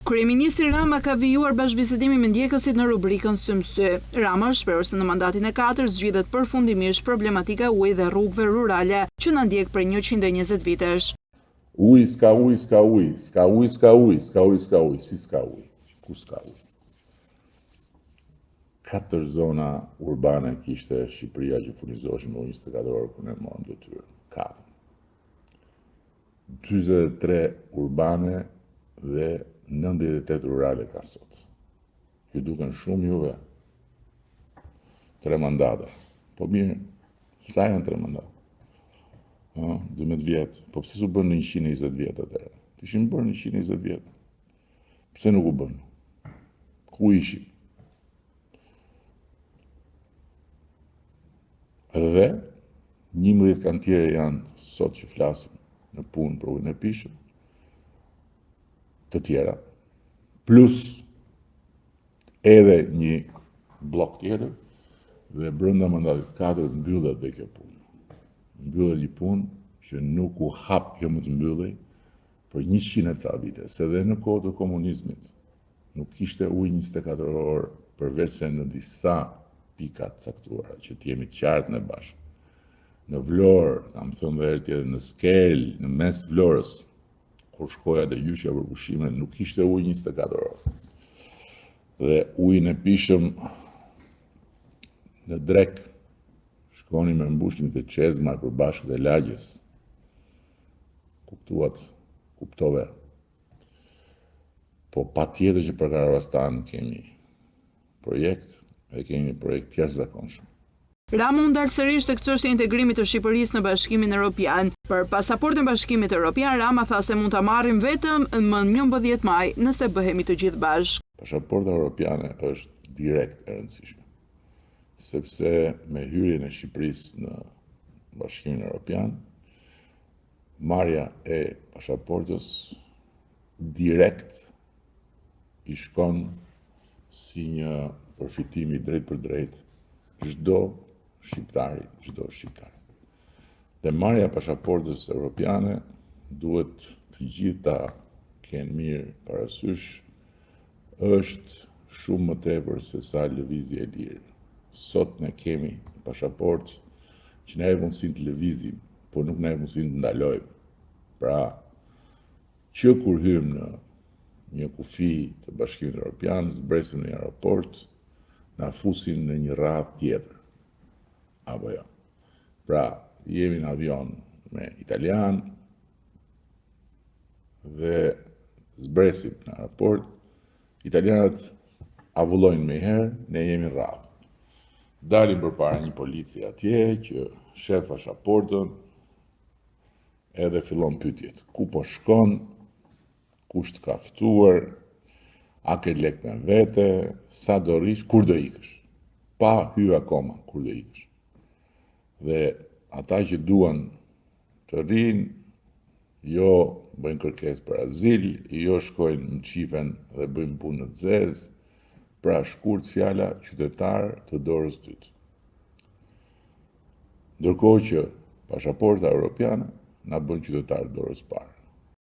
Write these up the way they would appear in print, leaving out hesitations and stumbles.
Kryeministri Rama ka vijuar bashkëbisedimin me ndjekësit në rubrikën Sy. Rama shprehur se në mandatin e 4 zgjidhet përfundimisht problematika ujit dhe rrugëve rurale që na ndjek për 120 vitesh. Uj, s'ka uj, s'ka uj, s'ka uj, s'ka uj, s'ka uj, s'ka uj, si s'ka uj, ku s'ka uj. 4 zona urbane kishte Shqipëria që furnizoheshin me ujë 24 orë kur ne morëm detyrë. 4. 43 urbane dhe 98 rurale ka sot. Ju duken shumë juve 3 mandata. Po mirë, sa janë 3 mandata? 12 vjetë. Po pse s'u bën në 120 vjetë atëherë? Ishin bërë në 120 vjetë. Pse nuk u bën? Ku ishin? Dhe 11 kantiere janë sot që flasim në punë për ujin e pishëm, të tjera, plus edhe një blok tjetër, dhe brenda mandatit 4 mbyllet dhe kjo punë. Mbyllet një punë që nuk u hap kjo më të mbyllej për 100 e ca vite, se dhe në kohë të komunizmit nuk kishte ujë 24 orë, përveç se në disa pikat caktuara që t'jemi të qartë në bashkë. Në Vlorë, kam thënë dhe herë tjetër, në Skel, në mes Vlorës, kur shkoja dhe gjyqja për pushime, nuk kishte ujë 24 orë. Dhe ujin e pishëm në Drek, shkoni me mbushimit e Çezma për bashkët e lagjes. Kuptove. Po pa tjetër që për Karavastan kemi projekt, dhe kemi një projekt jashtëzakonshëm. Rama u ndal sërish tek çështja e integrimit të Shqipërisë në Bashkimin Evropian. Për pasaportën e Bashkimit Evropian, Rama tha se mund ta marrim vetëm më 11 maj nëse bëhemi të gjithë bashkë. Pasaporta europiane është direkt e rëndësishme, sepse me hyrjen e Shqipërisë në Bashkimin Evropian, marrja e pasaportës direkt i shkon si një përfitim i drejt për drejt çdo shqiptari. Dhe marrja e pasaportës europiane duhet të gjithë ta kenë mirë parasysh, është shumë më tepër se sa lëvizje e lirë. Sot ne kemi pasaportë që ne e mundësin të lëvizim, por nuk ne e mundësin të ndalojmë. Pra, që kur hymë në një kufi të Bashkimit Evropian, zbresim në një aeroport, na fusin në një radhë tjetër. Apo jo. Pra, jemi në avion me italian dhe zbresim në aeroport, italianët avullojnë me herë, ne jemi në radhë. Dalim përpara një polici atje që shef pasaportën edhe fillon pyetjet. Ku po shkon? Kush të ka ftuar? A ke lek me vete? Sa do rish? Kur do ikësh? Pa hyrë akoma, kur do ikësh? Dhe ata që duan të rinë, jo bëjnë kërkesë për azil, jo shkojnë në qifen dhe bëjnë punë në zezë, pra shkurt fjala qytetar të dorës dytë. Ndërkohë që pasaporta europiane na bën qytetar të dorës parë.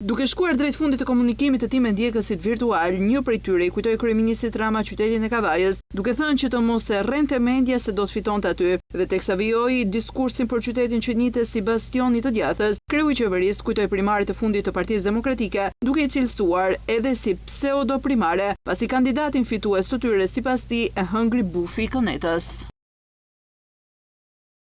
Duke shkuar drejt fundit të komunikimit të tij me ndjekësit virtual, një prej tyre i kujtoi kryeministit Rama qytetin e Kavajës, duke thënë që të mos e rrente mendja se do të fitonte aty, dhe teksa vijoi diskursin për qytetin që njitet si bastioni i të djathtas, kreu i qeverisë kujtoi primaret e fundit të Partisë Demokratike, duke i cilësuar edhe si pseudo primare, pasi kandidatin fitues të tyre sipas tij e hëngri bufi i Konetës.